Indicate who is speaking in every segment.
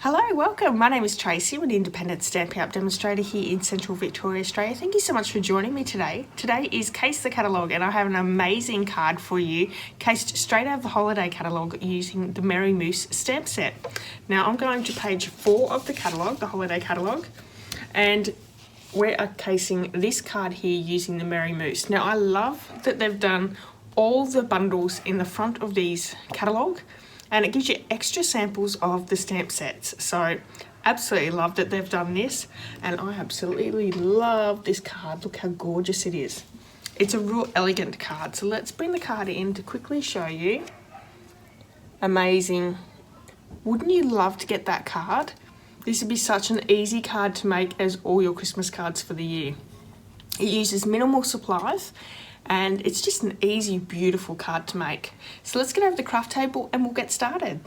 Speaker 1: Hello, welcome. My name is Tracy. I'm an independent Stampin' Up demonstrator here in Central Victoria, Australia. Thank you so much for joining me today. Today is Case the Catalogue and I have an amazing card for you, cased straight out of the Holiday Catalogue using the Merry Moose stamp set. Now I'm going to page 4 of the catalogue, the Holiday Catalogue, and we are casing this card here using the Merry Moose. Now I love that they've done all the bundles in the front of these catalogue, and it gives you extra samples of the stamp sets. So absolutely love that they've done this, and I absolutely love this card. Look how gorgeous it is. It's a real elegant card. So let's bring the card in to quickly show you. Amazing. Wouldn't you love to get that card? This would be such an easy card to make as all your Christmas cards for the year. It uses minimal supplies, and it's just an easy, beautiful card to make. So let's get over the craft table and we'll get started.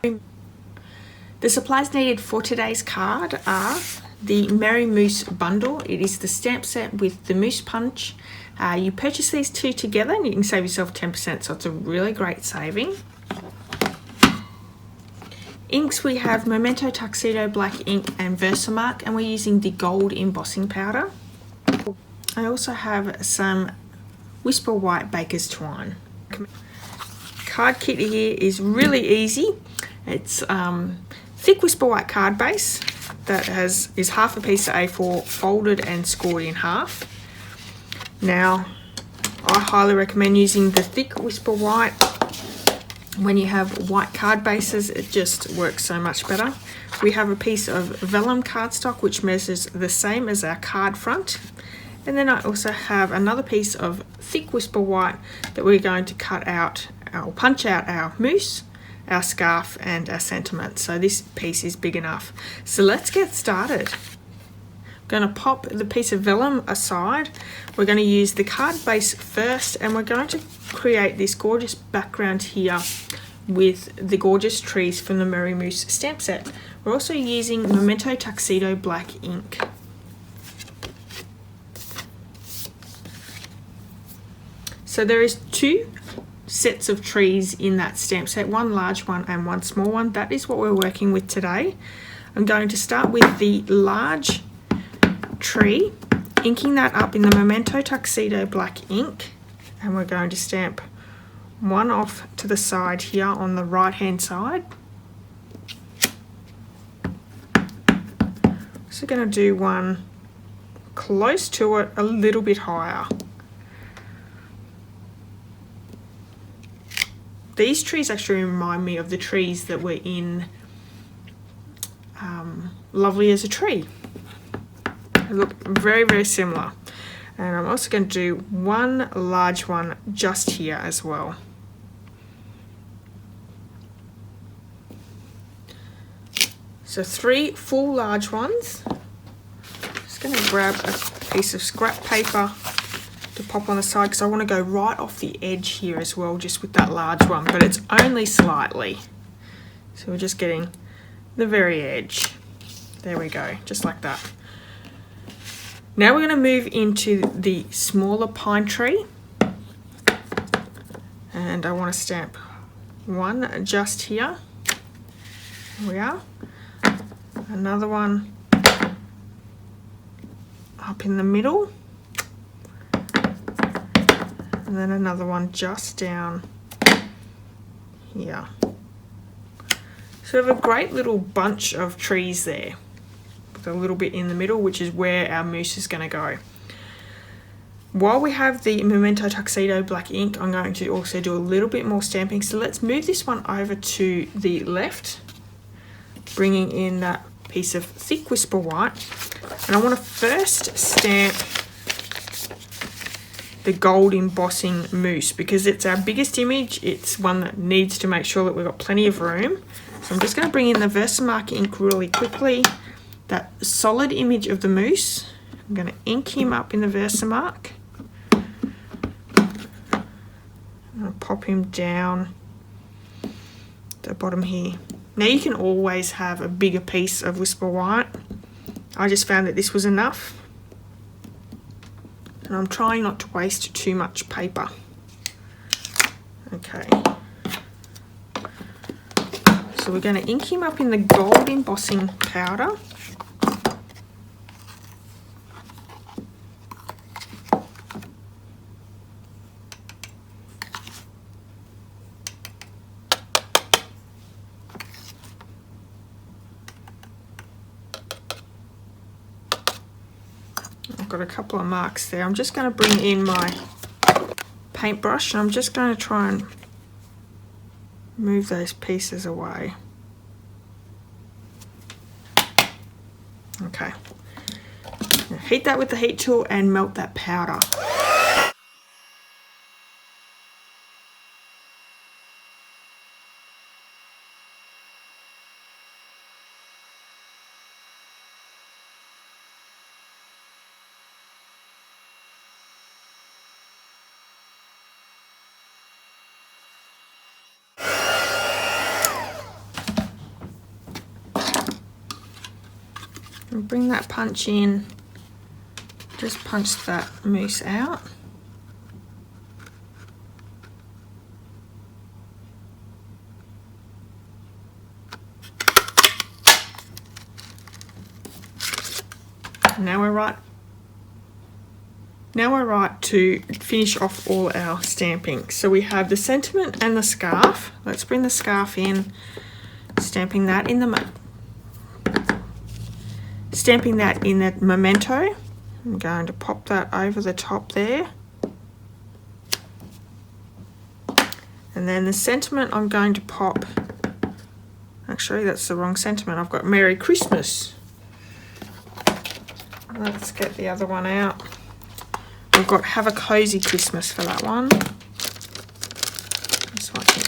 Speaker 1: The supplies needed for today's card are the Merry Moose bundle. It is the stamp set with the moose punch. You purchase these two together and you can save yourself 10%, so it's a really great saving. Inks, we have Memento Tuxedo Black ink and Versamark, and we're using the gold embossing powder. I also have some Whisper White Baker's Twine. Card kit here is really easy. It's thick Whisper White card base that is half a piece of A4 folded and scored in half. Now, I highly recommend using the thick Whisper White. When you have white card bases, it just works so much better. We have a piece of vellum cardstock which measures the same as our card front. And then I also have another piece of thick Whisper White that we're going to cut out, or punch out our moose, our scarf and our sentiment. So this piece is big enough. So let's get started. I'm going to pop the piece of vellum aside. We're going to use the card base first, and we're going to create this gorgeous background here with the gorgeous trees from the Merry Moose stamp set. We're also using Memento Tuxedo Black ink. So there is 2 sets of trees in that stamp set, one large one and one small one. That is what we're working with today. I'm going to start with the large tree, inking that up in the Memento Tuxedo Black ink, and we're going to stamp one off to the side here on the right hand side. So going to do one close to it, a little bit higher. These trees actually remind me of the trees that were in Lovely as a Tree. They look very, very similar. And I'm also going to do one large one just here as well. So 3 full large ones. Just going to grab a piece of scrap paper to pop on the side because I want to go right off the edge here as well, just with that large one, but it's only slightly. So we're just getting the very edge. There we go, just like that. Now we're going to move into the smaller pine tree, and I want to stamp one just here. Here we are. Another one up in the middle. And then another one just down here. So we have a great little bunch of trees there, with a little bit in the middle, which is where our moose is going to go. While we have the Memento Tuxedo Black ink, I'm going to also do a little bit more stamping. So let's move this one over to the left, bringing in that piece of thick Whisper White. And I want to first stamp the gold embossing moose because it's our biggest image. It's one that needs to make sure that we've got plenty of room. So I'm just going to bring in the Versamark ink really quickly. That solid image of the moose, I'm going to ink him up in the Versamark. I'm going to pop him down the bottom here. Now you can always have a bigger piece of Whisper White. I just found that this was enough. And I'm trying not to waste too much paper. Okay. So we're going to ink him up in the gold embossing powder. I've got a couple of marks there. I'm just going to bring in my paintbrush and I'm just going to try and move those pieces away. Okay. Now heat that with the heat tool and melt that powder. And bring that punch in, just punch that mousse out. Now we're right to finish off all our stamping. So we have the sentiment and the scarf. Let's bring the scarf in, stamping that in the memento. I'm going to pop that over the top there. And then the sentiment I'm going to pop, actually that's the wrong sentiment, I've got Merry Christmas. Let's get the other one out. We've got Have a Cozy Christmas for that one. This one here.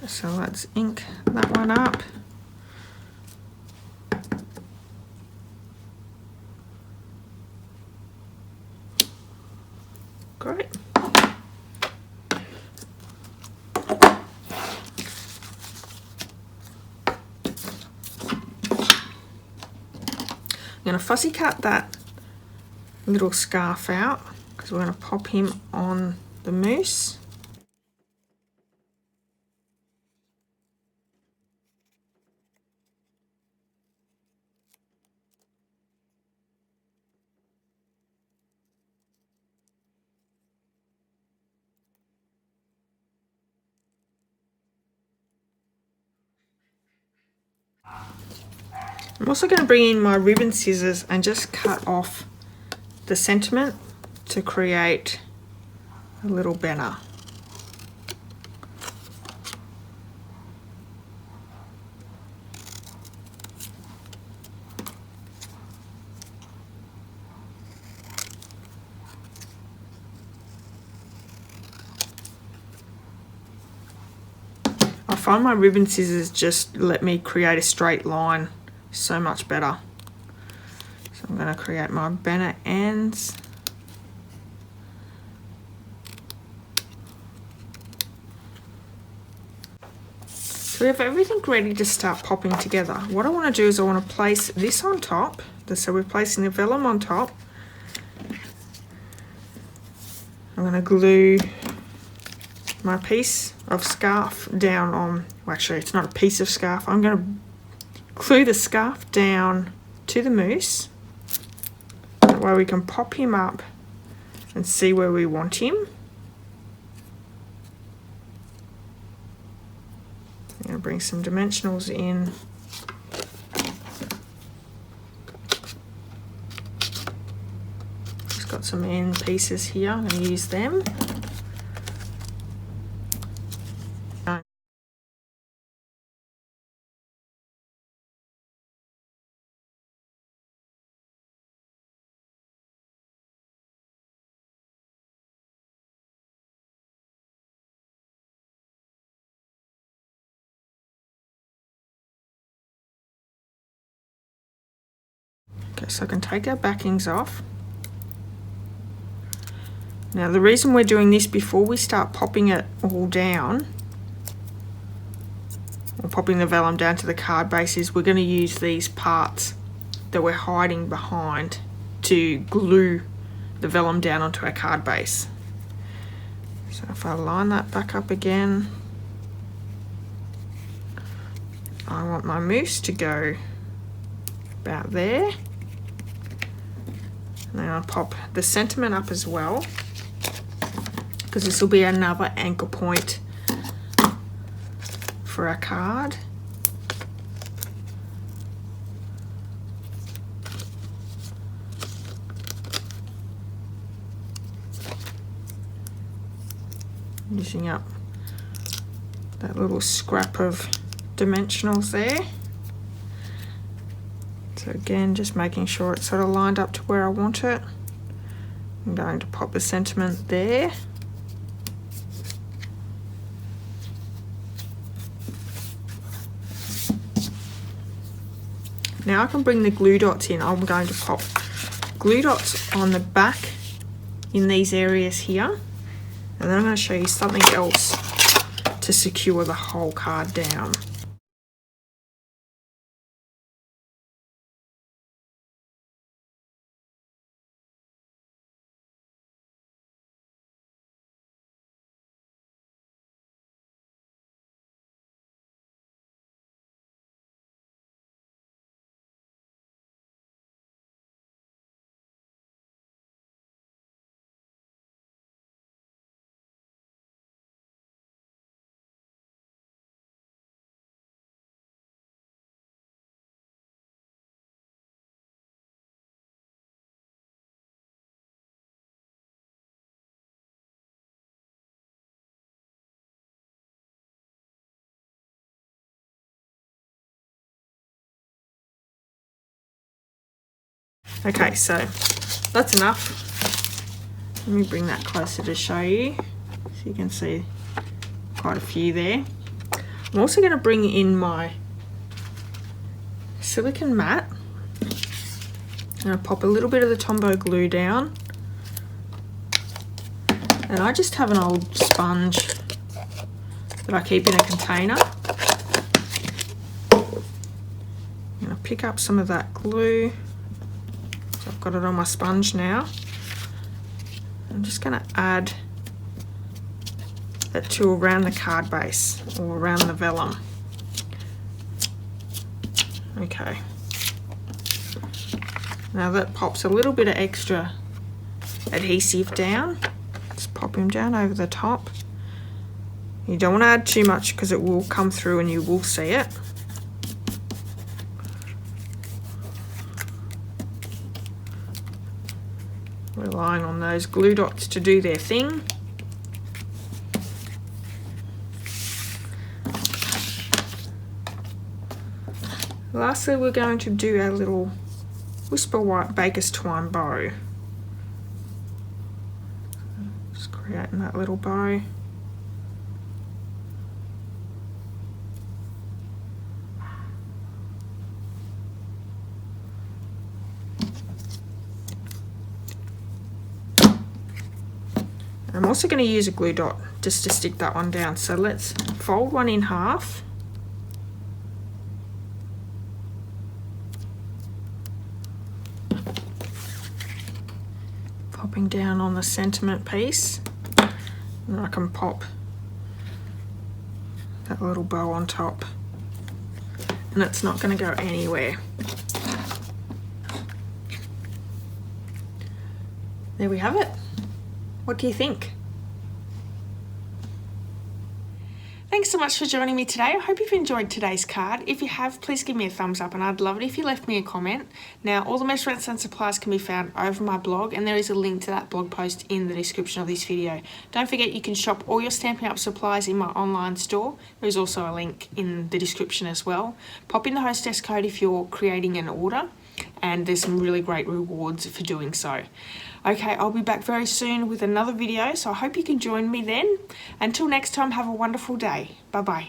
Speaker 1: So let's ink that one up. Great. I'm going to fussy cut that little scarf out because we're going to pop him on the mousse. I'm also going to bring in my ribbon scissors and just cut off the sentiment to create a little banner. I find my ribbon scissors just let me create a straight line so much better. So I'm going to create my banner ends. So we have everything ready to start popping together. What I want to do is I want to place this on top. So we're placing the vellum on top. I'm going to glue my piece of scarf down on, well actually it's not a piece of scarf, I'm going to glue the scarf down to the mousse. That way we can pop him up and see where we want him. I'm going to bring some dimensionals in. Just got some end pieces here, I'm going to use them. Okay, so I can take our backings off. Now the reason we're doing this before we start popping it all down, or popping the vellum down to the card base, is we're going to use these parts that we're hiding behind to glue the vellum down onto our card base. So if I line that back up again, I want my mousse to go about there. And then I'll pop the sentiment up as well, because this will be another anchor point for our card. Using up that little scrap of dimensionals there. So again, just making sure it's sort of lined up to where I want it. I'm going to pop the sentiment there. Now I can bring the glue dots in. I'm going to pop glue dots on the back in these areas here. And then I'm going to show you something else to secure the whole card down. Okay, so that's enough. Let me bring that closer to show you, so you can see quite a few there. I'm also going to bring in my silicone mat. I'm going to pop a little bit of the Tombow glue down. And I just have an old sponge that I keep in a container. I'm going to pick up some of that glue. So I've got it on my sponge now. I'm just going to add it to around the card base or around the vellum. Okay. Now that pops a little bit of extra adhesive down. Just pop him down over the top. You don't want to add too much because it will come through and you will see it. Relying on those glue dots to do their thing. Lastly, we're going to do our little Whisper White Baker's Twine bow. Just creating that little bow. I'm also going to use a glue dot just to stick that one down. So let's fold one in half. Popping down on the sentiment piece. And I can pop that little bow on top. And it's not going to go anywhere. There we have it. What do you think? Thanks so much for joining me today. I hope you've enjoyed today's card. If you have, please give me a thumbs up, and I'd love it if you left me a comment. Now, all the measurements and supplies can be found over my blog, and there is a link to that blog post in the description of this video. Don't forget you can shop all your Stampin' Up supplies in my online store. There's also a link in the description as well. Pop in the hostess code if you're creating an order, and there's some really great rewards for doing so. Okay, I'll be back very soon with another video, so I hope you can join me then. Until next time, have a wonderful day. Bye-bye.